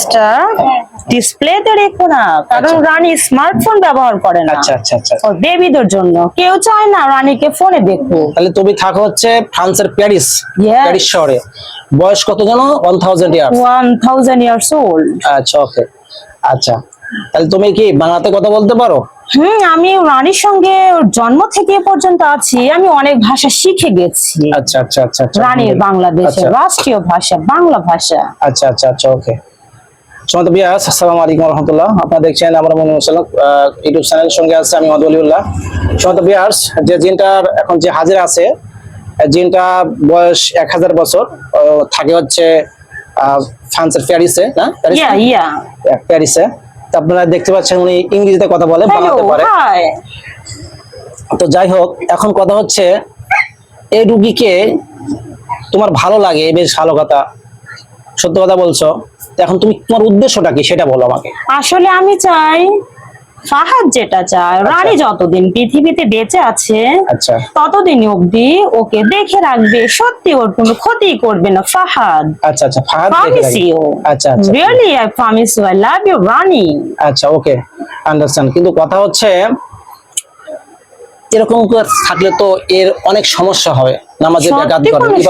ডিভাইসটা ডিসপ্লেতে রেখো না, কারণ রানী স্মার্টফোন ব্যবহার করে না। আচ্ছা আচ্ছা আচ্ছা। ও বেবিদের জন্য কেউ চায় না রানীকে ফোনে দেখো। তাহলে তুমি থাকো হচ্ছে ফ্রান্সের প্যারিস, Yes. প্যারিস শহরে। বয়স কত জানো? 1000 ইয়ার্স। 1000 years old। আচ্ছা ওকে। আচ্ছা তাহলে তুমি কি বাংলাতে কথা বলতে পারো? আমি রানীর সঙ্গে ওর জন্ম থেকে এ পর্যন্ত আছি, আমি অনেক ভাষা শিখে গেছি। আচ্ছা আচ্ছা আচ্ছা আচ্ছা। রানীর বাংলাদেশের আচ্ছা। রাষ্ট্রীয় ভাষা বাংলা ভাষা। আচ্ছা আচ্ছা আচ্ছা ওকে। সম্মানিত ভিউয়ার্স, আসসালামু আলাইকুম ওয়া রাহমাতুল্লাহ। আপনারা দেখছেন আমরা মনিমুসাল্লাম ইউটিউব চ্যানেলের সঙ্গে আছে আমি মদউলিউল্লাহ। সম্মানিত ভিউয়ার্স, যে জিনটার এখন যে হাজির আছে, জিনটা বয়স 1000 বছর, থাকে হচ্ছে ফ্রান্সের প্যারিসে, না প্যারিসে। তো আপনারা দেখতে পাচ্ছেন উনি ইংরেজিতে কথা বলে, বাংলাতে পারে। তো যাই হোক, এখন কথা হচ্ছে এই রুগীকে তোমার ভালো লাগে, বেশ ভালো কথা, সত্য কথা বলছো। এখন তুমি তোমার উদ্দেশ্যটা কি সেটা বলো আমাকে। আসলে আমি চাই ফাহাদ যেটা চায়, রানী যতদিন পৃথিবীতে বেঁচে আছে আচ্ছা ততদিন অবধি ওকে দেখে রাখবে, সত্যি ওর কোনো ক্ষতি করবে না ফাহাদ। আচ্ছা আচ্ছা ফাহাদ দেখে প্রমিস রাখবে। ইউ, আচ্ছা আচ্ছা really I promise you, I love you Rani. আচ্ছা ওকে, আন্ডারস্ট্যান্ড। কিন্তু কথা হচ্ছে এরকম থাকলে তো এর অনেক সমস্যা হবে, নামাজে ব্যাঘাত ঘটবে,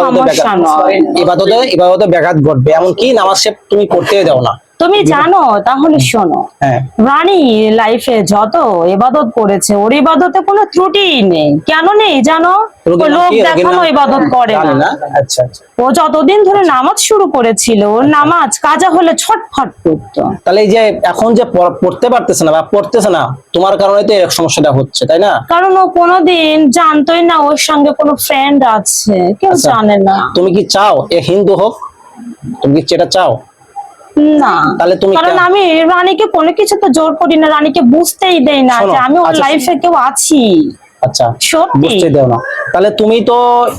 ইবাদতে ব্যাঘাত ঘটবে, এমনকি নামাজ তুমি পড়তেই দাও না। তুমি জানো, তাহলে শোনো, রানী লাইফে যত ইবাদত করেছে ওর ইবাদতে কোনো ত্রুটি নেই। কেন নেই জানো? লোক দেখানো ইবাদত করে না। আচ্ছা আচ্ছা। ও যতদিন ধরে নামাজ শুরু করেছিল, ওর নামাজ কাজা হলে ছটফট করতো। তাহলে এই যে এখন যে পড়তে পারতেছে না বা পড়তেছে না, তোমার কারণে তো এই সমস্যাটা হচ্ছে, তাই না? কারণ ও কোনোদিন জানতোই না ওর সঙ্গে কোনো ফ্রেন্ড আছে, কেউ জানে না। তুমি কি চাও এ হিন্দু হোক? তুমি কি সেটা চাও? না, তাহলে তুমি, কারণ আমি রানীকে কোনো কিছু তো জোর করি না, রানীকে বুঝতেই দেই না যে আমি ওর লাইফে কেউ আছি। আচ্ছা, সত্যি বুঝতে দাও না। তাহলে তুমি তো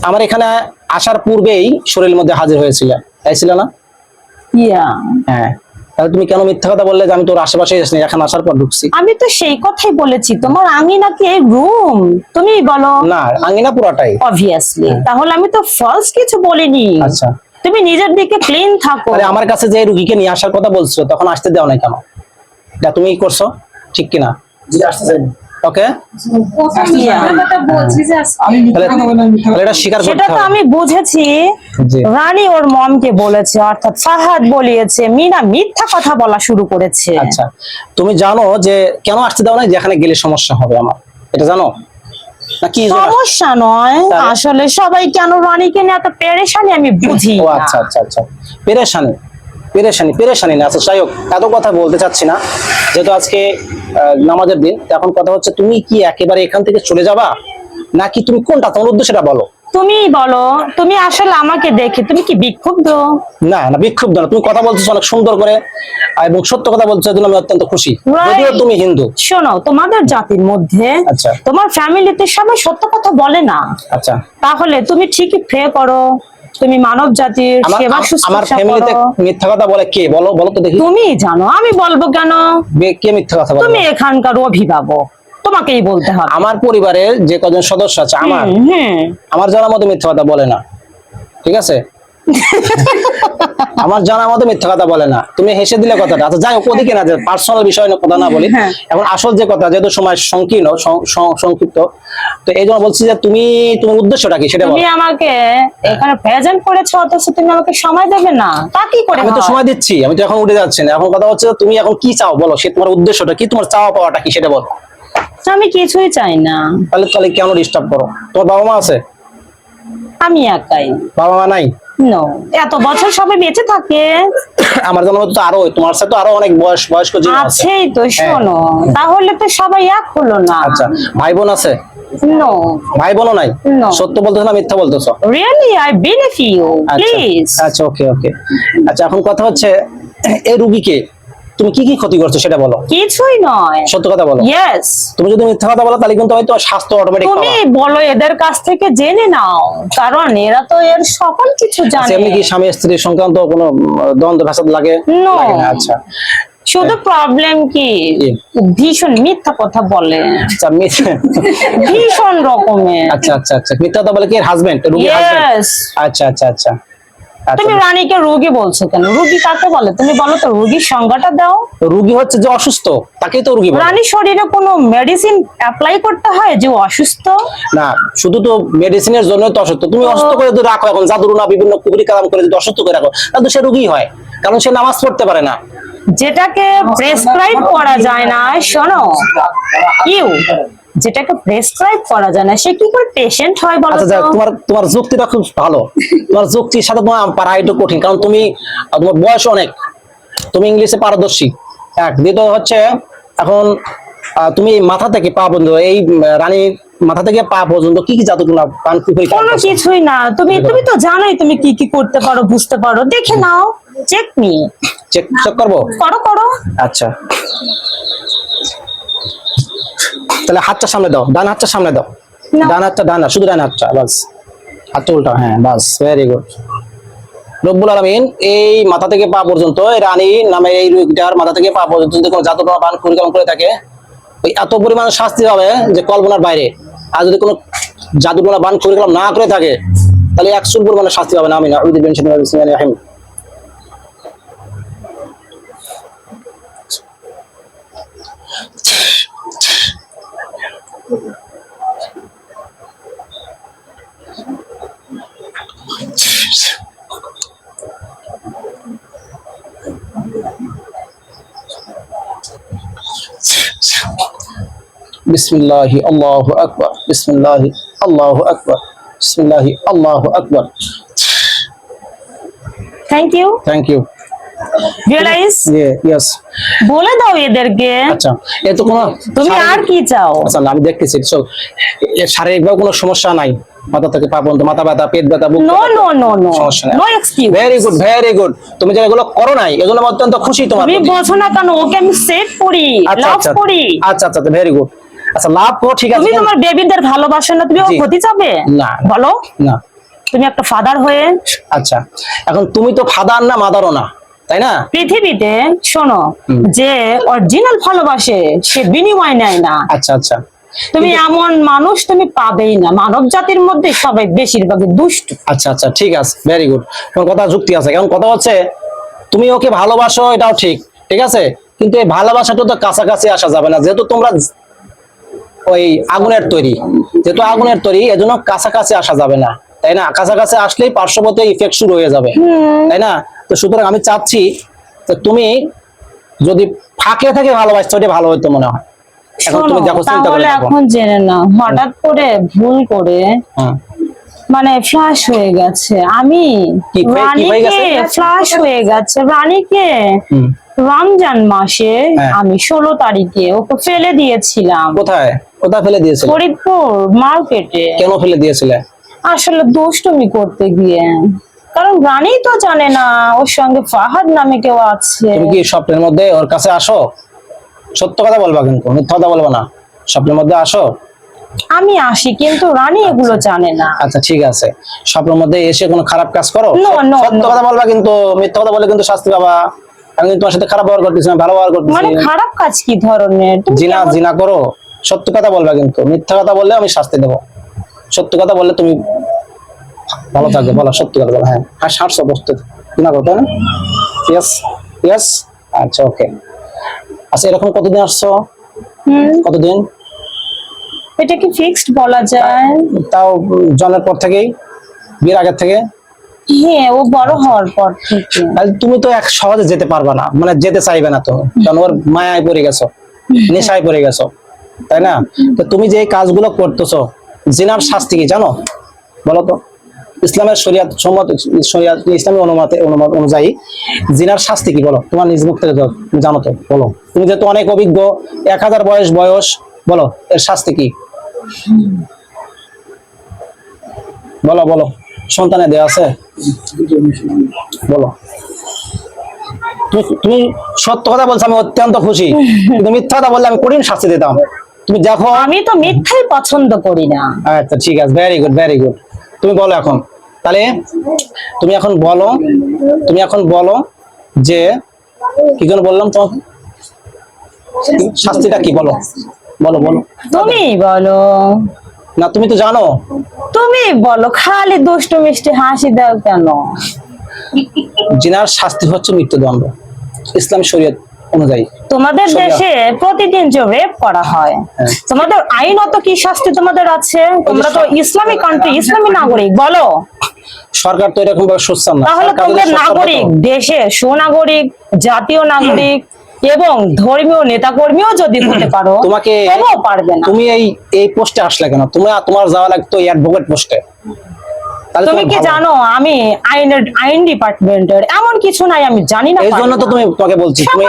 আমার এখানে আসার পূর্বেই শরীরের মধ্যে হাজির হয়েছিলে, তাই ছিল না? হ্যাঁ। তাহলে তুমি কেন মিথ্যা কথা বললে যে আমি তোর আশেপাশে আসিনি, এখন আসার পর ঢুকছি? আমি তো সেই কথাই বলেছি, তোমার আঙিনা কি এই রুম? তুমি বলো। না, আঙিনা পুরাটাই। অবভিয়াসলি, তাহলে আমি তো ফলস কিছু বলিনি। আচ্ছা, তুমি নিজের দিকে ক্লিন থাকো। আরে আমার কাছে যে রোগীকে নিয়ে আসার কথা বলছো, তখন আসতে দাও না কেন? এটা তুমি করছো ঠিক কিনা? জি, আসতে চাই। ওকে, সেটা তো আমি বুঝেছি। রানী ওর মমকে বলেছে, অর্থাৎ ফাহাদ বলিয়েছে, মিনা মিথ্যা কথা বলা শুরু করেছে। আচ্ছা, তুমি জানো যে কেন আসতে দাও না? যেখানে গেলে সমস্যা হবে আমার, এটা জানো? সমস্যা নয়, আসলে সবাই কেন রানীকে নিয়ে এত পেরেশানি আমি বুঝি। ও আচ্ছা আচ্ছা আচ্ছা, পেরেশানি পেরেশানি না। আচ্ছা যাই হোক, এত কথা বলতে চাচ্ছি না, যেহেতু আজকে নামাজের দিন। এখন কথা হচ্ছে তুমি কি একেবারে এখান থেকে চলে যাবা, নাকি তুমি কোনটা, তোমার উদ্দেশ্যটা বলো। তুমি বলো, তুমি আসলে আমাকে দেখে তুমি কি বিক্ষুব্ধ? না না, বিক্ষুব্ধ না। তুমি কথা বলছো অনেক সুন্দর করে এবং সত্য কথা বলছো, এজন্য আমি অত্যন্ত খুশি, যদিও তুমি হিন্দু। শোনো, তোমাদের জাতির মধ্যে, আচ্ছা, তোমার ফ্যামিলিতে সবাই সত্য কথা বলে না। আচ্ছা, তাহলে তুমি ঠিকই প্রে করো, তুমি মানব জাতির সেবা শুশ্রূষা করো। আমার ফ্যামিলিতে মিথ্যা কথা বলে কে? বলো বলো তো দেখি। তুমি জানো, আমি বলবো কেন? কে মিথ্যা কথা বলে? তুমি এখানকার অভিভাবক, তোমাকেই বলতে হবে। আমার পরিবারের যে কজন সদস্য আছে, আমার জানার মতো মিথ্যা কথা বলে না, ঠিক আছে? আমার জানার মতো মিথ্যা কথা বলে না। তুমি হেসে দিলে কথাটা। আচ্ছা যাই হোক, ওদিকে না, পার্সোনাল বিষয় নিয়ে কথা না বলি। এখন আসল যে কথা, যেহেতু সময় সংকীর্ণ সংক্ষিপ্ত, তো এই জন্য বলছি যে তুমি তোমার উদ্দেশ্যটা কি সেটা বলো। তুমি আমাকে এখানে প্রেজেন্ট করেছো, অথচ তুমি আমাকে সময় দেবে না, তা কি করে? আমি তো সময় দিচ্ছি, আমি তো এখন উঠে যাচ্ছি না। এখন কথা হচ্ছে তুমি এখন কি চাও বলো, সে তোমার উদ্দেশ্যটা কি, তোমার চাওয়া পাওয়াটা কি সেটা বলো। আমি কিছুই চাই না। তাহলে কেন ডিস্টার্ব করো? তোমার বাবা মা আছে? আমি একাই। বাবা মা নাই? নো, এত বছর সবাই বেঁচে থাকে। আমার জানা মতো আরো, তোমার সাথে আরো অনেক বয়স্ক জীবন আছে। আছেই তো। শোনো, তাহলে তো সবাই এক হলো না। আচ্ছা, ভাই বোন আছে? নো, ভাই বোনও নাই? সত্য বলতেছো না মিথ্যা বলতেছো? Really I believe you, please. আচ্ছা ওকে ওকে। আচ্ছা, এখন কথা হচ্ছে এই রোগীকে তুমি কি কি ক্ষতি করছো সেটা বলো। কিছুই নয়, সত্য কথা বলো। ইয়েস। তুমি যদি মিথ্যা কথা বলো, তাহলে কিন্তু আমি তোমার স্বাস্থ্য অটোমেটিক পাবো। তুমি বলো, এদের কাছ থেকে জেনে নাও, কারণ এরা তো এর সকল কিছু জানে। এমনি কি স্বামী স্ত্রী সংক্রান্ত কোনো দ্বন্দ্ব ফাসাদ লাগে? লাগে না। আচ্ছা, শুধু প্রবলেম কি, ভীষণ মিথ্যা কথা বলে। আচ্ছা, ভীষণ রকমের। আচ্ছা আচ্ছা আচ্ছা, মিথ্যা কথা বলে কি? হাজবেন্ড, রোগীর হাজবেন্ড? আচ্ছা আচ্ছা আচ্ছা। তুমি রানীকে রোগী বলছো কেন? রোগী কাকে বলে তুমি বলো তো, রোগীর সংজ্ঞাটা দাও। রোগী হচ্ছে যে অসুস্থ, তাকেই তো রোগী বলে। রানীর শরীরে কোনো মেডিসিন অ্যাপ্লাই করতে হয় যে অসুস্থ? না, শুধু তো মেডিসিনের জন্য তো অসুস্থ। তুমি অসুস্থ করে যদি রাখো, এখন জাদুরুনা বিভিন্ন কুবরি কালাম করে যদি অসুস্থ করে রাখো, তাহলে তো সে রোগী হয়, কারণ সে নামাজ পড়তে পারে না। যেটাকে প্রেসক্রাইব করা যায় না, শোনো যেটাকে প্রেসক্রাইব করা যায় না, সে কি করে পেশেন্ট হয় বলো আচ্ছা, তো? তোমার যুক্তিটা খুব ভালো, তোমার যুক্তির সাথে তোমার পারা একটু কঠিন, কারণ তোমার বয়স অনেক, তুমি ইংলিশে পারদর্শী। এক দ্বিতীয় হচ্ছে, এখন তুমি মাথা থেকে পা পর্যন্ত, এই রানীর মাথা থেকে পা পর্যন্ত কি কি জাদুগুলা পান পুকুরি কোনো কিছুই না। তুমি তো জানোই তুমি কি কি করতে পারো, বুঝতে পারো। দেখে নাও, চেক করবো? করো। আচ্ছা, তাহলে হাতটা সামনে দাও, ডান হাতটা সামনে দাও। ডান হাত, শুধু ডান হাতটা, বাস। হাতটা উল্টা, হ্যাঁ, বাস, ভেরি গুড। রব্বুল আলামিন এই মাথা থেকে পা পর্যন্ত, রানী নামে এই রোগীটার মাথা থেকে পা পর্যন্ত যদি কোনো জাদুটোনা পান পরিক্রমণ করে থাকে, ওই এত পরিমাণ শাস্তি হবে যে কল্পনার বাইরে। আর যদি কোনো জাদুটোনা বান পরিক্রমণ না করে থাকে, তাহলে 100 পরিমাণে শাস্তি হবে না। আমি না বিসমিল্লাহি আল্লাহু আকবার, বিসমিল্লাহি আল্লাহু আকবার, বিসমিল্লাহি আল্লাহু আকবার। Thank you. রিয়েলাইজ ইয়েস, বলে দাও এদেরকে। আচ্ছা, এত কোনো তুমি আর কি চাও? আচ্ছা, আমি দেখতেছি, চল, শারীরিকভাবে কোনো সমস্যা নাই, মাথা থেকে পা পর্যন্ত, মাথা ব্যথা, পেট ব্যথা, বুক নো সমস্যা নাই। No excuse. Very good. তুমি যেগুলো করো নাই, এজন্য আমি অত্যন্ত খুশি তোমার তুমি প্রতি। বোঝো না কেন? ওকে আমি সেভ করি, লাভ করি। আচ্ছা, ভেরি গুড। আচ্ছা, লাভ করো, ঠিক আছে। তুমি তোমার বেবিদের ভালোবাসো না, তুমি ওর ক্ষতি চাবে? না, বলো না। তুমি একটা ফাদার হয়ে। আচ্ছা, এখন তুমি তো ফাদার না, মাদারও না, তাই না? পৃথিবীতে শোনো, যে অরিজিনাল ভালোবাসে সে বিনিময় নেয় না। আচ্ছা, তুমি এমন মানুষ তুমি পাবেই না। মানব জাতির মধ্যে সবাই বেশিরভাগই দুষ্ট। আচ্ছা, ঠিক আছে, ভেরি গুড। তোমার কথা যুক্তি আছে। এখন কথা হচ্ছে, তুমি ওকে ভালোবাসো, এটাও ঠিক আছে, কিন্তু এই ভালোবাসাটা তো কাছাকাছি আসা যাবে না, যেহেতু তোমরা ওই আগুনের তৈরি, এজন্য কাছাকাছি আসা যাবে না, তাই না? কাছাকাছি আসলেই পার্শ্ববর্তী ইফেক্ট শুরু হয়ে যাবে, তাই না? তো সুতরাং আমি চাচ্ছি যে তুমি যদি ফাঁকে থেকে ভালোবাসছো, এটা ভালো হইতো মনে হয়। এখন তুমি দেখো, চিন্তা করে দেখো। এখন জেনে না, হঠাৎ করে ভুল করে মানে ফ্লাশ হয়ে গেছে। আমি রানীকে রমজান মাসে আমি 16 তারিখে ওকে ফেলে দিয়েছিলাম। কোথায় ফেলে দিয়েছিলে? ফরিদপুর মার্কেটে। কেন ফেলে দিয়েছিলে? আসলে দুষ্টুমি করতে গিয়ে, কারণ রানী তো জানে না ওর সঙ্গে ফাহাদ নামে কেউ আছে। তুমি কি স্বপ্নের মধ্যে ওর কাছে আসো? সত্য কথা বলবা, কিন্তু মিথ্যা কথা বলবা না। স্বপ্নের মধ্যে আসো? আমি আসি, কিন্তু রানী এগুলো জানে না। আচ্ছা, ঠিক আছে। স্বপ্নের মধ্যে এসে কোনো খারাপ কাজ করো? সত্য কথা বলবা, কিন্তু মিথ্যা কথা বলে কিন্তু শাস্তি পাবা। আমি কিন্তু তোমার সাথে খারাপ ব্যবহার করতেছি না, ভালো ব্যবহার করতেছি। মানে খারাপ কাজ কি ধরনের? জিনা করো? সত্য কথা বলবা, কিন্তু মিথ্যা কথা বললে আমি শাস্তি দেবো। সত্য কথা বললে তুমি ভালো থাকবে। বলো, সত্য কথা বলো। হ্যাঁ, 60 বস্তু জিনা করো, তাই না? ইয়েস। আচ্ছা, ওকে। আচ্ছা, এরকম কতদিন আসছো? কতদিন? এটা কি ফিক্সড বলা যায়? তাও জন্মের পর থেকেই, বিয়ের আগের থেকে? হ্যাঁ, ও বড় হওয়ার পর থেকে। তুমি তো এক সহজে যেতে পারবা না, মানে যেতে চাইবে না তুমি, কারণ ওর মায়ায় পড়ে গেছো, নেশায় পড়ে গেছো, তাই না? তো তুমি যে কাজগুলো করতেছো, জিনার শাস্তি কি জানো? বলো তো। ইসলামের শরিয়াত ইসলামী অনুমত অনুযায়ী জিনার শাস্তি কি বলো? তোমার নিজ মুখ থেকে জানো তো, বলো। তুমি যেহেতু অনেক অভিজ্ঞ, 1000 বয়স, বলো এর শাস্তি কি? বলো। সন্তানের দেয়া আছে? বলো। তুমি সত্য কথা বলছো, আমি অত্যন্ত খুশি, কিন্তু মিথ্যা কথা বললে আমি কঠিন শাস্তি দিতাম। তুমি দেখো, আমি তো মিথ্যাই পছন্দ করি না। আচ্ছা, ঠিক আছে, ভেরি গুড। তুমি বলো এখন, তাহলে তুমি এখন বলো যে কি জন্য বললাম তোমাকে, শাস্তিটা কি? বলো। তুমি বলো না, তুমি তো জানো। তুমি বলো, খালি দুষ্টু মিষ্টি হাসি দাও কেন? জিনার শাস্তি হচ্ছে মৃত্যুদণ্ড ইসলামী শরীয়ত অনুযায়ী। তোমাদের দেশে প্রতিদিন যে রেপ করা হয়, তোমাদের আইনত কি শাস্তি তোমাদের আছে? তোমরা তো ইসলামিক কান্ট্রি, ইসলামী নাগরিক, বলো। সরকার তো এরকম ভাবে সোচ্চার না। তাহলে তোমাদের নাগরিক, দেশের সুনাগরিক, জাতীয় নাগরিক এবং ধর্মীয় নেতাকর্মীও যদি হতে পারো, তোমাকে পারবে না। তুমি এই পোস্টে আসলে কেন? তোমার যাওয়া লাগতো অ্যাডভোকেট পোস্টে। তুমি কি জানো আমি আইন ডিপার্টমেন্টের? এমন কিছু নাই আমি জানি না। এই জন্য তো তোমাকে বলছি তুমি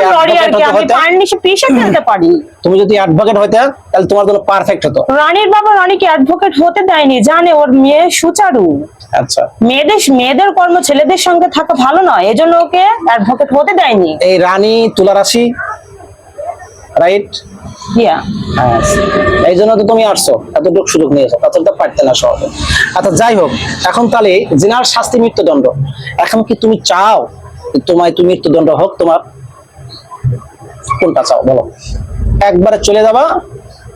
পারি। তুমি যদি অ্যাডভোকেট হতে তাহলে তোমার জন্য পারফেক্ট হতো। রানীর বাবা রানীকে অ্যাডভোকেট হতে দেয়নি, জানে ওর মেয়ে সুচারু। আচ্ছা, মেয়েদের কর্ম ছেলেদের সঙ্গে থাকা ভালো নয়, এজন্য ওকে অ্যাডভোকেট হতে দেয়নি। এই রানী তুলা রাশি, রাইট? এই জন্য তো তুমি আসছো, এতটুকু সুযোগ নিয়েছো, তাছাড়া তো পারতে না সহজে। আচ্ছা যাই হোক, এখন তাহলে জিনার শাস্তি মৃত্যুদণ্ড। এখন কি তুমি চাও তুমি মৃত্যুদণ্ড হোক? তোমার কোনটা চাও বলো? একবারে চলে যাবা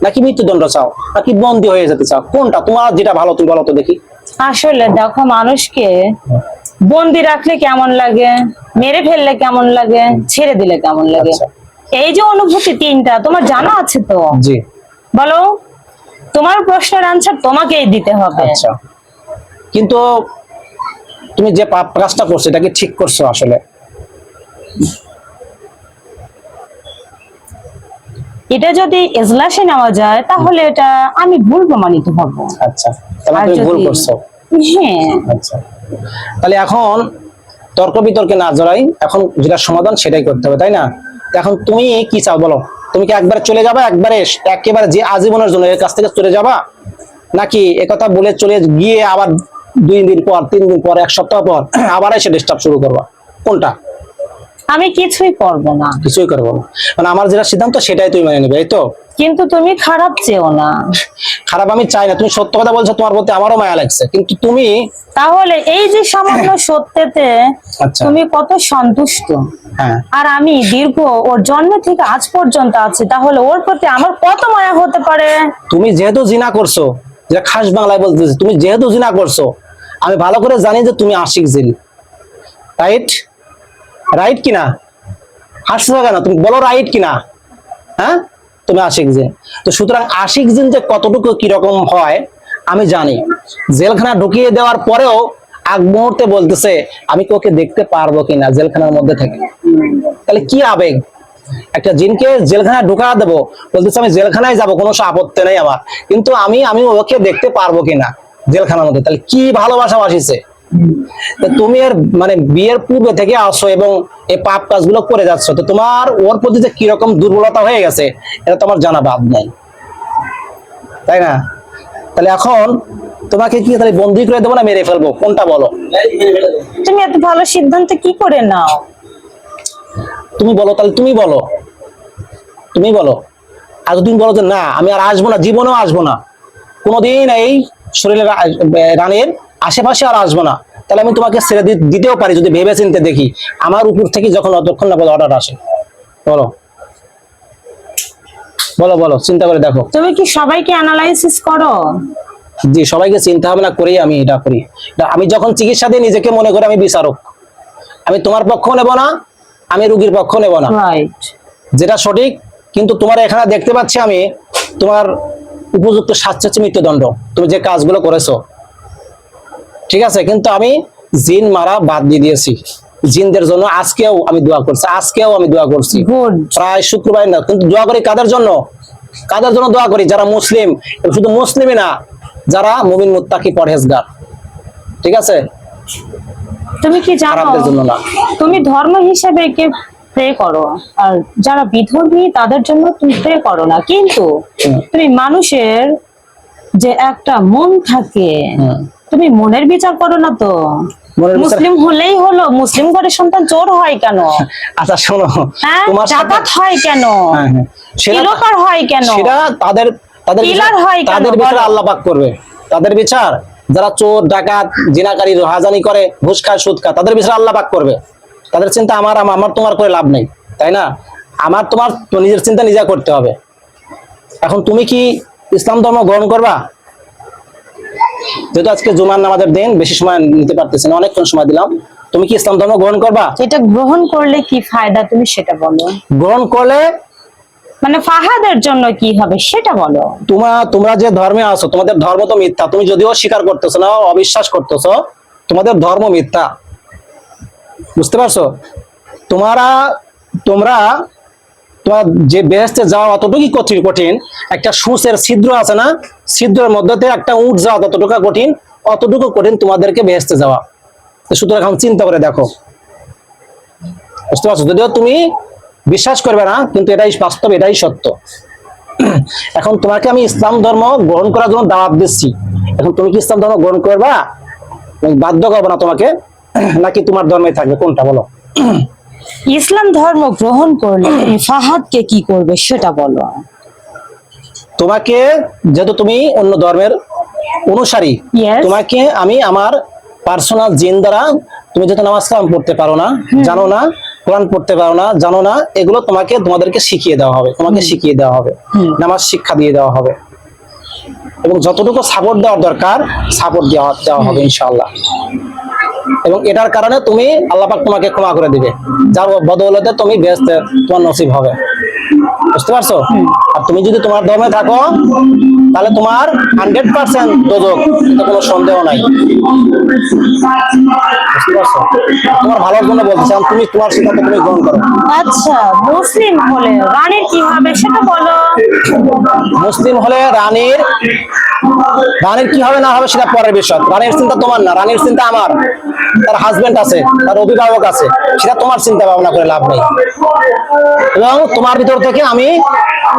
নাকি মৃত্যুদণ্ড চাও, নাকি বন্দী হয়ে যেতে চাও? কোনটা তোমার যেটা ভালো তুমি বলো তো দেখি। আসলে দেখো, মানুষকে বন্দি রাখলে কেমন লাগে, মেরে ফেললে কেমন লাগে, ছেড়ে দিলে কেমন লাগে, এই যে অনুভূতি তিনটা তোমার জানা আছে তো? জি, বলো। তোমার প্রশ্নের আনসার তোমাকেই দিতে হবে। আচ্ছা, কিন্তু তুমি যে পাপ কাজটা করছো এটা কি ঠিক করছো আসলে? এটা যদি এজলাসে নেওয়া যায় তাহলে এটা আমি ভুল প্রমাণিত হব। আচ্ছা, তাহলে তুমি ভুল করছো। হ্যাঁ, আচ্ছা, তাহলে এখন তর্ক বিতর্কে না জড়াই, এখন যেটা সমাধান সেটাই করতে হবে, তাই না? এখন তুমি কি চাও বলো? তুমি কি একবারে চলে যাবা, একেবারে যে আজীবনের জন্য এর কাছ থেকে চলে যাবা, নাকি একথা বলে চলে গিয়ে আবার 2 দিন পর, 3 দিন পর, 1 সপ্তাহ পর আবার এসে ডিস্টার্ব শুরু করবা? কোনটা? আমি কিছুই করব না। কিছুই করবো না মানে আমার যেটা সিদ্ধান্ত সেটাই তুমি মেনে নেবে, এই তো? কিন্তু তুমি খারাপ চেও না। খারাপ আমি চাই না, তুমি সত্য কথা বলছো, তোমার প্রতি আমারও মায়া লাগছে, কিন্তু তুমি তাহলে এই যে সামান্য সত্যতে তুমি কত সন্তুষ্ট, আর আমি দীর্ঘ ওর জন্ম থেকে আজ পর্যন্ত আছি, তাহলে ওর প্রতি আমার কত মায়া হতে পারে? তুমি যেহেতু জিনা করছো, যেটা খাস বাংলায় বলতেছি, তুমি যেহেতু জিনা করছো, আমি ভালো করে জানি যে তুমি আশিক জিন, রাইট? রাইট কিনা? হাসছো কেন? তুমি বলো রাইট কিনা? হ্যাঁ, তুমি আশিক জিন। তো সুতরাং আশিক জিন যে কতটুকু কিরকম হয় আমি জানি। জেলখানা ঢুকিয়ে দেওয়ার পরেও আগ মুহূর্তে বলতেছে আমি ওকে দেখতে পারবো কিনা জেলখানার মধ্যে থেকে। তাহলে কি আবেগ! একটা জিনকে জেলখানায় ঢুকা দেবো, বলতেছে আমি জেলখানায় যাবো, কোনো আপত্তি নেই আমার, কিন্তু আমি ওকে দেখতে পারবো কিনা জেলখানার মধ্যে। তাহলে কি ভালোবাসা বাসিছে! তুমি এর মানে বিয়ের পূর্বে থেকে আসো এবং এই পাপ কাজগুলো করে যাচ্ছ, তো তোমার ওর প্রতি যে কিরকম দুর্বলতা হয়ে গেছে এটা তোমার জানা বাদ নাই, তাই না? তাহলে এখন তোমাকে কি তাহলে বন্দী করে দেবো না মেরে ফেলবো, কোনটা বলো? তুমি এত ভালো সিদ্ধান্ত কি করে নাও? তুমি বলো, তাহলে তুমি বলো, তুমি বলো। আর তুমি বলো যে না আমি আর আসবো না, জীবনেও আসবো না, কোনোদিন এই শরীরের রানের আশেপাশে আর আসবো না, তাহলে আমি তোমাকে ছেড়ে দিতেও পারি যদি ভেবে চিন্তে দেখি আমার উপর থেকে যখন অতক্ষণ না অর্ডার আসে। বলো বলো বলো, চিন্তা করে দেখো। তুমি কি সবাইকে অ্যানালাইসিস করো? জি, সবাইকে চিন্তা ভাবনা করেই আমি এটা করি। আমি যখন চিকিৎসা দিই নিজেকে মনে করি আমি বিচারক, আমি তোমার পক্ষ নেব না, আমি রোগীর পক্ষ নেব না, যেটা সঠিক। কিন্তু তোমার এখানে দেখতে পাচ্ছি আমি তোমার উপযুক্ত শাস্তি হচ্ছে মৃত্যুদণ্ড, তুমি যে কাজগুলো করেছো, ঠিক আছে? কিন্তু আমি জিন মারা বাদ দিয়ে দিয়েছি। জিনদের জন্য আজকেও আমি দোয়া করছি, প্রায় শুক্রবার না, কিন্তু দোয়া করি কাদের জন্য? কাদের জন্য দোয়া করি? যারা মুসলিম, শুধু মুসলিমই না, যারা মুমিন মুত্তাকি পরহেজগার, ঠিক আছে? তুমি কি জানো তুমি ধর্ম হিসেবে কে প্রে করো, আর যারা বিধর্মী তাদের জন্য তুমি প্রে করো না, কিন্তু তুমি মানুষের যে একটা মন থাকে তুমি মনের বিচার করো না তো? মুসলিম হলেই হলো, মুসলিম ঘরের সন্তান চোর হয় কেন? আচ্ছা শোনো, তোমার ডাকাত হয় কেন, কিলোকার হয় কেন, সেটা তাদের বিচার আল্লাহ পাক করবে। তাদের বিচার যারা চোর ডাকাত জিনাকারী রাহাজানি করে ঘুষ খায় সুদ খায় তাদের বিচার আল্লাহ পাক করবে। তাদের চিন্তা আমার তোমার করে লাভ নেই, তাই না? আমার তোমার নিজের চিন্তা নিজে করতে হবে। এখন তুমি কি ইসলাম ধর্ম গ্রহণ করবা? যেহেতু আজকে জুমার নামাজের দিন, বেশি সময় নিতে পারতেছি না, অনেকক্ষণ সময় দিলাম, তুমি কি ইসলাম ধর্ম গ্রহণ করবা? এটা গ্রহণ করলে কি ফায়দা তুমি সেটা বলো। গ্রহণ করলে মানে ফাহাদের জন্য কি হবে সেটা বলো। তোমরা যে ধর্মে আছো, তোমাদের ধর্ম তো মিথ্যা। তুমি যদিও স্বীকার করতেছো না, অবিশ্বাস করতেছো, তোমাদের ধর্ম মিথ্যা। বুঝতে পারছো? তোমরা তোমরা যে বেহেশতে যাওয়া অতটুকু কঠিন, একটা সূচের ছিদ্র আছে না, ছিদ্রের মধ্যে থেকে একটা উট যাওয়া ততটুকু কঠিন, অতটুকু কঠিন তোমাদেরকে বেহেশতে যাওয়া। সুতরাং এখন চিন্তা করে দেখো। বুঝতে পারছো? যদিও তুমি বিশ্বাস করবে না, কিন্তু এটাই বাস্তব, এটাই সত্য। এখন তোমাকে আমি ইসলাম ধর্ম গ্রহণ করার জন্য দাওয়াত দিচ্ছি। এখন তুমি কি ইসলাম ধর্ম গ্রহণ করবা? বাধ্য করবো না তোমাকে, নাকি তোমার ধর্মে থাকবে, কোনটা বলো? ইসলাম ধর্ম গ্রহণ করলে তুমি ফাহাদকে কি করবে সেটা বলো। তোমাকে, যেহেতু তুমি অন্য ধর্মের অনুসারী, Yes. তোমাকে আমি আমার পার্সোনাল জিন দ্বারা, তুমি যেহেতু নামাজ কালাম পড়তে পারো না, জানো না, কোরআন পড়তে পারো না, জানো না, এগুলো তোমাদেরকে শিখিয়ে দেওয়া হবে, তোমাকে শিখিয়ে দেওয়া হবে, নামাজ শিক্ষা দিয়ে দেওয়া হবে, এবং যতটুকু সাপোর্ট দেওয়ার দরকার সাপোর্ট দেওয়া হবে ইনশাআল্লাহ। এবং এটার কারণে তুমি, আল্লাহ পাক তোমাকে ক্ষমা করে দিবে, যার বদৌলতে তুমি বেহেশতে তোমার নসিব হবে। বুঝতে পারছো? আর তুমি যদি তোমার ধর্মে থাকো, তাহলে তোমার 100% দোজখ, এতে কোনো সন্দেহ নাই। বুঝতে পারছো? তোমার ভালোর জন্য বলতেছি, তুমি তোমার সিদ্ধান্ত তুমি গ্রহণ করো। আচ্ছা, মুসলিম হলে রানীর কি হবে সেটা বলো। মুসলিম হলে রানীর কি হবে না হবে সেটা পরের বিষয়। রানীর চিন্তা তোমার না, রানীর চিন্তা আমার। তার হাজবেন্ড আছে, তার অভিভাবক আছে, সেটা তোমার চিন্তা ভাবনা করে লাভ নেই। এবং তোমার ভিতর থেকে আমি,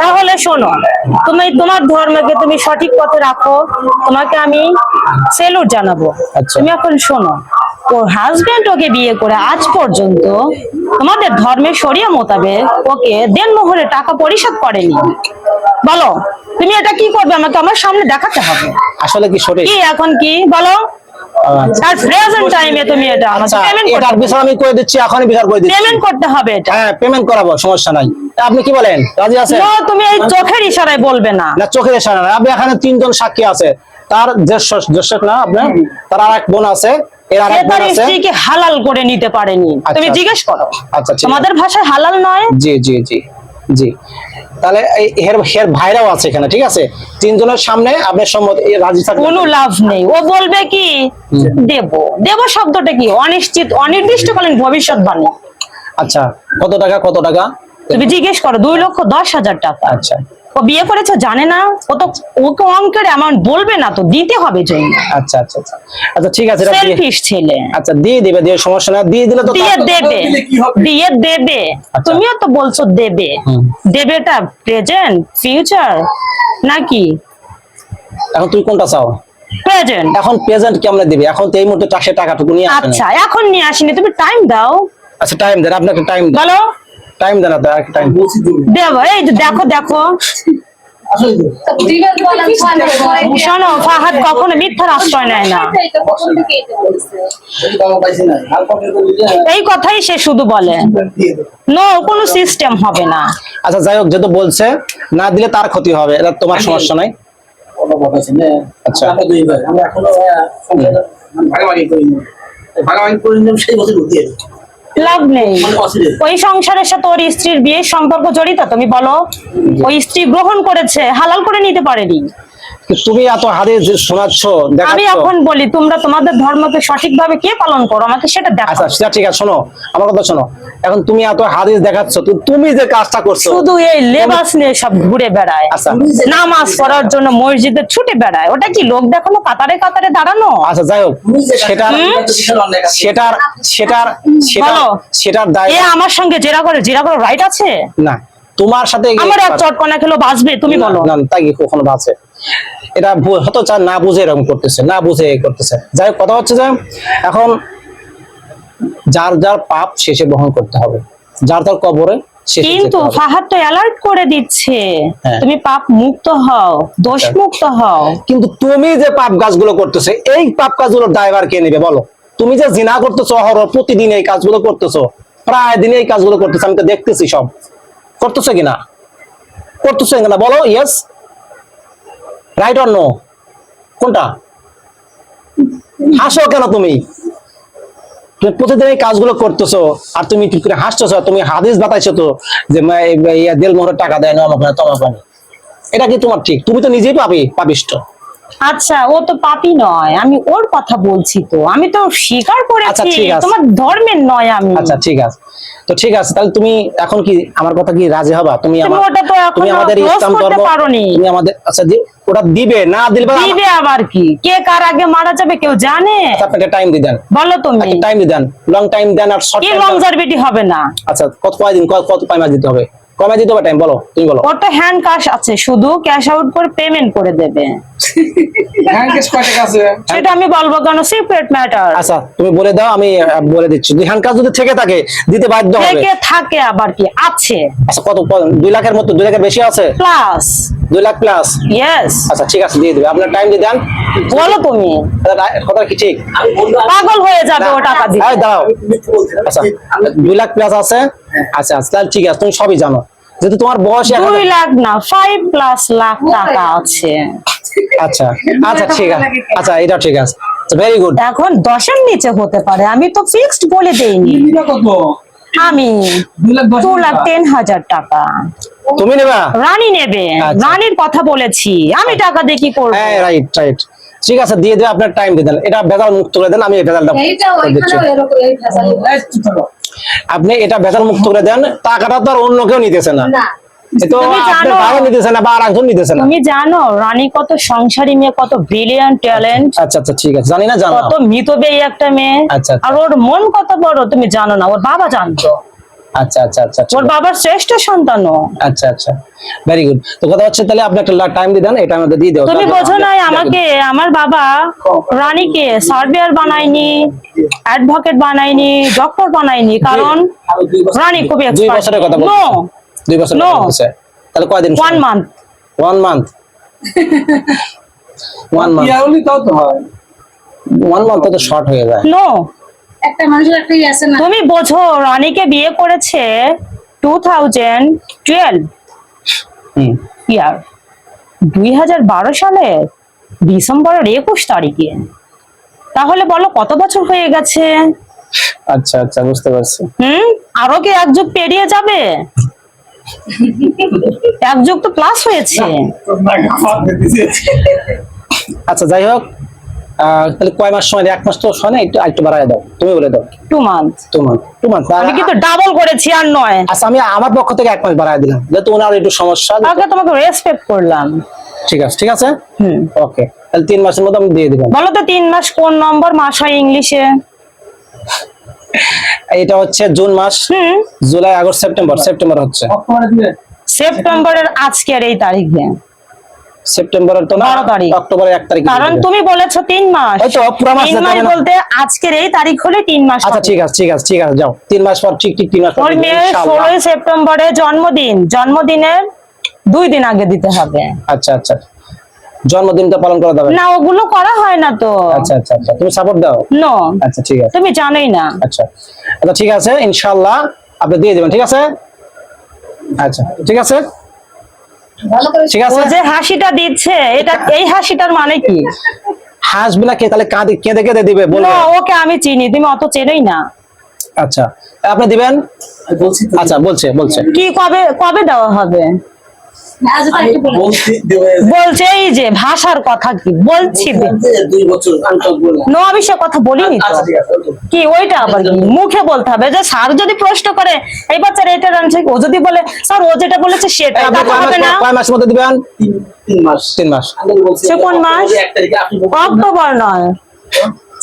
তাহলে শোনো, তুমি তোমার ধর্মকে তুমি সঠিক পথে রাখো, তোমাকে আমি সেলুট জানাবো। আচ্ছা। তুমি এখন শোনো, ওর হাজবেন্ড ওকে বিয়ে করে আজ পর্যন্ত তোমাদের ধর্মের শরিয়া মোতাবেক ওকে দেনমোহরে টাকা পরিশোধ করেনি। বলো তুমি এটা কি করবে, আমাকে আমার সামনে দেখাতে হবে। আসলে কি সঠিক? কি এখন কি বলো, আর প্রেজেন্ট টাইমে তুমি এটা আমাকে আচ্ছা, পেমেন্ট এটার বিষয় আমি করে দিচ্ছি, এখনই বিচার করে দিচ্ছি। পেমেন্ট করতে হবে এটা। হ্যাঁ, পেমেন্ট করাবো, সমস্যা নাই। তা আপনি কি বলেন, রাজি আছেন? No, তুমি এই চোখের ইশারায় বলবে না। না, চোখের ইশারা না। আপনি এখানে 3 জন সাক্ষী আছে। তার জ্যেষ্ঠ না আপনার, তার আরেক বোন আছে, এর সে আরেক বোন তার আছে। স্ত্রীকে হালাল করে নিতে পারেনি, তুমি আচ্ছা। জিজ্ঞেস করো। আচ্ছা, ঠিক আছে। তোমাদের ভাষায় হালাল নয়। জি জি জি জি। তাহলে এর ভাইরাও আছে এখানে, ঠিক আছে? 3 জনের সামনে আপনি সম্মতি রাজি থাকবেন? কোনো লাভ নেই, ও বলবে কি দেব শব্দটা কি অনির্দিষ্টকালীন ভবিষ্যৎবাণী। আচ্ছা, কত টাকা? তুমি জিজ্ঞেস করো, 2,10,000 টাকা। আচ্ছা ও বিয়ে করেছে জানে না, ও তো ওকে অঙ্কের অ্যামাউন্ট বলবে না, তো দিতে হবে জন্য। আচ্ছা আচ্ছা আচ্ছা আচ্ছা, ঠিক আছে, এটা দিয়ে- সেলফিশ ছেলে। আচ্ছা, দিয়ে দিবে, দিয়ে সমস্যা না, দিয়ে দিলে তো দিয়ে দেবে, কি হবে? দিয়ে দেবে। আচ্ছা। তুমিও তো বলছো দেবে। হুম। দেবেটা প্রেজেন্ট, ফিউচার নাকি এখন তুই কোনটা চাও? প্রেজেন্ট? এখন প্রেজেন্ট কেমনে দিবে? এখন তো এই মুহূর্তে সে টাকাটুকু নিয়ে আসে না। আচ্ছা, এখন নিয়ে আসিনি, তুমি টাইম দাও। আচ্ছা, টাইম দেন, আপনাকে টাইম বলো দেন, আপনার টাইম। বলছি দিবে। দেব, এই যে দেখো আসলে দিবে। শোনো, ফাহাদ কখনো মিথ্যার আশ্রয় নেয় না, যদি বাবা পাইছে না, আর কবে করে দিলে এই কথাই সে শুধু বলে। দিয়ে দেবে। নো, কোনো সিস্টেম হবে না। আচ্ছা, যাই হোক, যেহেতু বলছে না দিলে তার ক্ষতি হবে, এটা তোমার সমস্যা নাই। বাবা পাইছে না। আচ্ছা। আমরা দুই ভাই, আমরা এখনো ভাগাভাগি করি না। ভাগাভাগি করে নিলাম, সেই বছর দিয়ে দেবে। লাভ নেই, মানে অসুবিধা। ওই সংসারের সাথে ওর স্ত্রীর বিয়ের সম্পর্ক জড়িত। তুমি বলো, ওই স্ত্রী গ্রহণ করেছে, হালাল করে নিতে পারেনি। তুমি এত হাদিস শোনাচ্ছ, আমি দেখাচ্ছ। এখন বলি, তোমরা তোমাদের ধর্মকে সঠিকভাবে কে পালন করো আমাকে সেটা দেখো। আচ্ছা, সেটা ঠিক আছে, শোনো আমার কথা শোনো। এখন তুমি এত হাদিস দেখাচ্ছ, তুমি যে কাজটা করছো, শুধু এই লেবাস নিয়ে সব ঘুরে বেড়ায়, আচ্ছা। নামাজ পড়ার জন্য মসজিদে ছুটে বেড়ায়। ওটা কি লোক দেখানো, কাতারে কাতারে দাঁড়ানো? আচ্ছা, যাই হোক, তুমি যে সেটার এটা তো বিশাল অন্যায় কাজ। সেটার সেটার সেটার বলো। সেটার দায় এ আমার সঙ্গে জেরা করে রাইট আছে? না, তোমার সাথে আমার এক চটকনা খেলো বাঁচবে? তুমি বলো। না, তাই কি কখনো আছে? এটা হয়তো না বুঝে এরকম করতেছে, না বুঝে করতেছে। যাই হোক, কথা হচ্ছে যে এখন যার যার পাপ শেষে বহন করতে হবে, যার যার কবরে শেষে কিন্তু যেতে হবে। ফাহাদ তো অ্যালার্ট করে দিচ্ছে, হ্যাঁ। তুমি পাপ মুক্ত হও, দোষ মুক্ত হও। কিন্তু তুমি যে পাপ কাজগুলো করতেছো, এই পাপ কাজগুলোর দায়ভার কে নেবে বলো? তুমি যে জিনা করতেছো, অহরহ প্রতিদিন এই কাজগুলো করতেছো, প্রায় দিন এই কাজগুলো করতেছো, আমি তো দেখতেছি সব করতেছো কিনা, বলো। ইয়েস, রাইট অর নো, কোনটা? হাসো কেন তুমি? তুমি প্রতিদিন এই কাজগুলো করতেছো আর তুমি চুপ করে হাসতেছো, তুমি হাদিস বাতাইছো তো যে দেল মোহরের টাকা দেয় না আমাকে তোমাকে। এটা কি তোমার ঠিক? তুমি তো নিজেই পাপিষ্ট। আচ্ছা, ও তো পাপী নয়, আমি ওর কথা বলছি, তো আমি তো স্বীকার আচ্ছা, করেছি ঠিক আছে। তোমার ধর্মের নয় আমি। আচ্ছা ঠিক আছে, তো ঠিক আছে, তাহলে তুমি এখন কি আমার কথা কি রাজি হবা? তুমি তুমি ওটা তো তুমি এখনো আমাদের close ইসলাম করতে ধর্ম, পারোনি। তুমি আমাদের আচ্ছা ওটা দিবে না দিলে দিবে আবার কি, কে কার আগে মারা যাবে কেউ জানে? আপনাকে টাইম দিয়ে দেন, বলো তুমি। একটা টাইম দিয়ে দেন, লং টাইম দেন আর শর্ট কি টাইম। লংজারভিটি হবে না? আচ্ছা কয়দিন কত কয় মাস দিতে হবে? কয় মাস দিতে হবে টাইম বলো, তুমি বলো। ওর তো হ্যান্ড ক্যাশ আছে, শুধু ক্যাশ আউট করে পেমেন্ট করে দেবে। হ্যান্ড ক্যাশ কয় টাকা আছে? সেটা আমি বলবো কেন? Secret matter. আচ্ছা তুমি বলে দাও, আমি বলে দিচ্ছি। দুই হ্যান্ড কাজ যদি থেকে থাকে দিতে বাধ্য হবে। থেকে থাকে আবার কি আছে? আচ্ছা কত 2 লাখের মতো, 2 লাখের বেশি আছে? প্লাস। 2 লাখ প্লাস? ইয়েস। আচ্ছা ঠিক আছে, দিয়ে দেবে। আপনার টাইম দিয়ে দেন। বলো তুমি। কথা কি ঠিক? আমি বলবো পাগল হয়ে যাবে ও টাকা দিতে। এই দাও। আমি মিথ্যে বলছি না। আচ্ছা 2 লাখ প্লাস আছে? আচ্ছা আচ্ছা তাহলে ঠিক আছে, তুমি সবই জানো, যেহেতু তোমার বয়স 2 লাখ না, 5+ লাখ টাকা আছে। আচ্ছা আচ্ছা ঠিক আছে, আচ্ছা এটা ঠিক আছে, ভেরি গুড। এখন 10-এর নিচে হতে পারে, আমি তো ফিক্সড বলে দেইনি। নিবা কত? আমি 2,10,000 টাকা। তুমি নেবা? রানী নেবে। আচ্ছা। রানীর কথা বলেছি, আমি টাকা দিয়ে কি করবো? হ্যাঁ রাইট রাইট, ঠিক আছে দিয়ে দেবে। আপনার টাইম দিয়ে দেন, এটা ভেজাল মুক্ত করে দেন, আমি এই ভেজালটা করে দিচ্ছি। এই চুপ থাকো। আপনি এটা ভেজাল মুক্ত করে দেন, টাকাটা তো আর অন্য কেউ নিতেছে না, এ তো তুমি আপনার জানো- ভাইও নিতেছে না বা আর একজন নিতেছে না। তুমি জানো রানী কত সংসারী মেয়ে, কত ব্রিলিয়ান্ট ট্যালেন্ট, আচ্ছা আচ্ছা ঠিক আছে, জানি না জানো। কত মিতব্যয়ী একটা মেয়ে। আচ্ছা, আচ্ছা। আর ওর মন কত বড় তুমি জানো না, ওর বাবা জানতো। আচ্ছা আচ্ছা আচ্ছা ওর বাবার শ্রেষ্ঠ সন্তান ও। আচ্ছা আচ্ছা ভেরি গুড। তো কথা হচ্ছে তাহলে আপনি একটা টাইম দিয়ে দেন, এটা আমাদের দিয়ে দেবো। তুমি বোঝো নাই আমাকে, আমার বাবা রানীকে সার্ভেয়ার বানায়নি, অ্যাডভোকেট বানায়নি, ডক্টর বানায়নি, কারণ আরো 2 বছর। রানী খুবই 2 এক্সপার্ট। বছরের কথা নো, বলছে, 2 বছরের No. কথা বলছে। তাহলে কয়দিন? 1 মান্থ। 1 মান্থ 1 মান্থ ইয়ারলি তাও তো হয়। 1 মান্থ তো শর্ট হয়ে যায়। নো, একটা মানুষের একটা ইয়ে আছে না। তুমি বোঝো রানীকে বিয়ে করেছে 2012 হুম ইয়ার, 2012 সালে ডিসেম্বরের 21 তারিখে। তাহলে বলো কত বছর হয়ে গেছে? আচ্ছা আচ্ছা বুঝতে পারছি। আরো কি 1 যুগ পেরিয়ে যাবে? 1 যুগ তো প্লাস হয়েছে। তোর নাকে ফাঁক দিয়েছে। আচ্ছা যাই হোক, তাহলে কয় মাস সময়? 1 মাস তো সময় না, একটু বাড়ায় দাও, তুমি বলে দাও। 2 মান্থ। 2 মান্থ আমি কিন্তু ডাবল করেছি আর নয়। আচ্ছা আমি আমার পক্ষ থেকে 1 মাস বাড়ায় দিলাম, যেহেতু ওনার একটু সমস্যা। আগে তোমাকে রেসপেক্ট করলাম। ঠিক আছে ঠিক আছে, হুম, ওকে, তাহলে 3 মাসের মধ্যে আমি দিয়ে দিলাম। বলো তো 3 মাস কোন নম্বর মাস হয় ইংলিশে? এটা হচ্ছে জুন মাস, জুলাই, আগস্ট, সেপ্টেম্বর হচ্ছে। অক্টোবরে দিবে। সেপ্টেম্বরের আজকের এই তারিখে, সেপ্টেম্বরের তো না, 12 তারিখ। অক্টোবরের 1 তারিখ। কারণ তুমি বলেছো 3 মাস। ওই তো, পুরো মাস 3 যেতে মাস হবে না। বলতে আজকের এই তারিখ হলে 3 মাস আচ্ছা হবে। ঠিক আছে ঠিক আছে ঠিক আছে, যাও 3 মাস পর, ঠিক 3 মাস পর ওর দিয়ে দিন, মেয়ের ইনশাআল্লাহ। 16 সেপ্টেম্বরে জন্মদিন, জন্মদিনের 2 দিন আগে দিতে হবে। আচ্ছা আচ্ছা, জন্মদিনটা পালন করা যাবে? না, ওগুলো করা হয় না তো। আচ্ছা আচ্ছা আচ্ছা, তুমি সাপোর্ট দাও। নো, আচ্ছা ঠিক আছে, তুমি জানোই না। আচ্ছা আচ্ছা ঠিক আছে, ইনশাআল্লাহ আপনি দিয়ে দেবেন, ঠিক আছে? আচ্ছা ঠিক আছে ভালো করে ঠিক ও আছে। যে হাসিটা দিচ্ছে, এটা এই হাসিটার মানে কি? হাসবে না কে? তাহলে কেঁদে কেঁদে দিবে বলবে। না, ওকে আমি চিনি, তুমি অত চেনোই না। আচ্ছা আপনি দিবেন? আমি বলছি তো। আচ্ছা বলছে কি কবে কবে দেওয়া হবে? আজ তো আমি একটু বলে বলছি দেবে। বলছে এই যে ভাষার কথা কি বলছি। 2 বছর আমি তো বললাম। নো, আমি সে কথা বলিনি তো। আচ্ছা ঠিক আছে, ওই তো। কি ওইটা আবার কি মুখে বলতে হবে? যে স্যার যদি প্রশ্ন করে এই বাচ্চার এটা আনছে, ও যদি বলে স্যার ও যেটা বলেছে সেটা, আপনি তা হবে না। কয় মাসের মধ্যে দিবেন? 3 মাস। 3 মাস। আমি বলছি সে কোন মাস? 1 তারিখে আপনি বলছেন না। অক্টোবর নয়,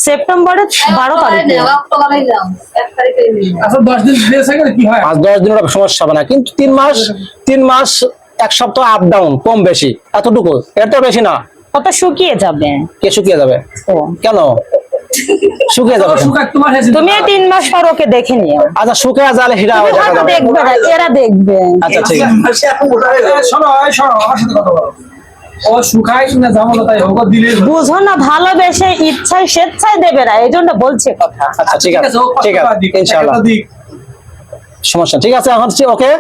সেপ্টেম্বরের 12 তারিখে। অক্টোবরে যাও 1 তারিখে নিয়ে আচ্ছা 10 দিন দিয়েছে গেলে কি হয়? 5-10 দিনের সমস্যা হবে না, কিন্তু 3 মাস 1 সপ্তাহ আপ ডাউন, কম বেশি এতটুকু, এত বেশি না। কত শুকিয়ে যাবে। কে শুকিয়ে যাবে? ও, কেন শুকিয়ে যাবে কেন? সুখ তোমার হয়েছে। তুমি 3 মাস পর ওকে দেখে নিও। আচ্ছা শুকিয়ে যাবে সেটা তুমি দেখা হয়তো যাবে। দেখবে না, এরা দেখবে। আচ্ছা ঠিক আছে, মাসে এখন মোটা হয়ে গেছে। শোনো আমার সাথে কথা বলো। ও শুকায় না জামালো তাই হোক দিলে। বুঝো না, ভালোবেসে ইচ্ছায় স্বেচ্ছায় দেবে না, এই জন্য বলছে কথা। আচ্ছা ঠিক আছে ও কষ্ট ঠিক পাওয়া আছে দিক, ইনশাআল্লাহ, একটা দিক। সমস্যা ঠিক আছে, এখন ওকে।